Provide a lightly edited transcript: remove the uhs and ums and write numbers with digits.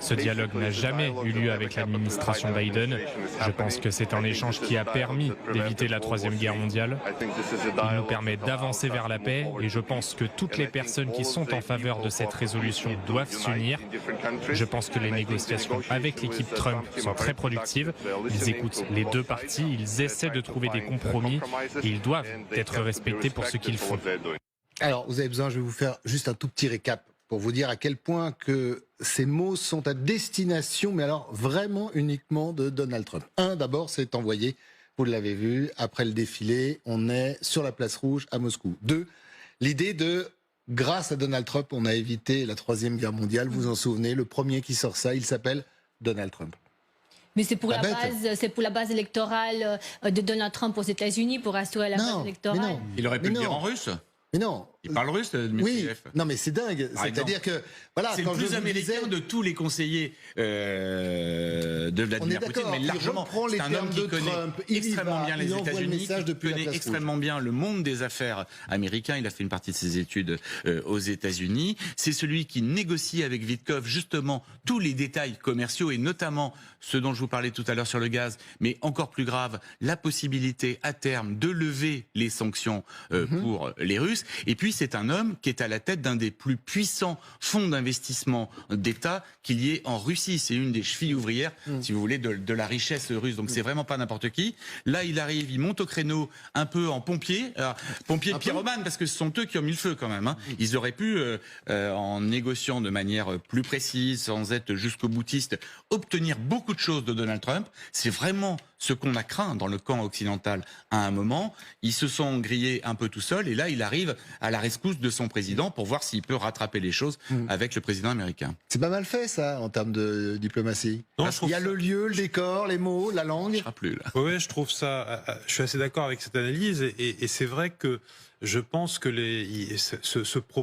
Ce dialogue n'a jamais eu lieu avec l'administration Biden. Je pense que c'est un échange qui a permis d'éviter la Troisième Guerre mondiale. Il nous permet d'avancer vers la paix et je pense que toutes les personnes qui sont en faveur de cette résolution doivent s'unir. Je pense que les négociations avec l'équipe Trump sont très productives. Ils écoutent les deux parties, ils essaient de trouver des compromis et ils doivent être respectés pour ce qu'ils font. Alors, vous avez besoin, je vais vous faire juste un tout petit récap pour vous dire à quel point que ces mots sont à destination, mais alors vraiment uniquement de Donald Trump. D'abord, c'est envoyé, vous l'avez vu, après le défilé, on est sur la place rouge à Moscou. 2, l'idée de, grâce à Donald Trump, on a évité la Troisième Guerre mondiale, vous vous en souvenez, le premier qui sort ça, il s'appelle Donald Trump. Mais c'est pour la base électorale de Donald Trump aux États-Unis, pour assurer la base électorale. Mais non, il aurait pu le dire en russe. Mais non. Il parle russe, Dmitriev. Oui, non mais c'est dingue. C'est-à-dire que voilà, c'est quand le plus américain de tous les conseillers de Vladimir Poutine, mais largement. C'est un homme qui connaît extrêmement bien les États-Unis, qui connaît extrêmement bien le monde des affaires américain. Il a fait une partie de ses études aux États-Unis. C'est celui qui négocie avec Witkoff justement tous les détails commerciaux et notamment ce dont je vous parlais tout à l'heure sur le gaz, mais encore plus grave, la possibilité à terme de lever les sanctions pour les Russes. Et puis c'est un homme qui est à la tête d'un des plus puissants fonds d'investissement d'État qu'il y ait en Russie. C'est une des chevilles ouvrières, si vous voulez, de la richesse russe. Donc c'est vraiment pas n'importe qui. Là, il arrive, il monte au créneau un peu en pompier, pompier pyromane, parce que ce sont eux qui ont mis le feu quand même. Hein. Ils auraient pu, en négociant de manière plus précise, sans être jusqu'au boutiste, obtenir beaucoup de choses de Donald Trump. C'est vraiment ce qu'on a craint dans le camp occidental à un moment. Ils se sont grillés un peu tout seuls et là, il arrive à la rescousse de son président pour voir s'il peut rattraper les choses avec le président américain. C'est pas mal fait ça en termes de diplomatie. Non, il y a le lieu, le décor, les mots, la langue. Je ne plus là. Oui, je trouve ça. Je suis assez d'accord avec cette analyse et c'est vrai que je pense que ce propos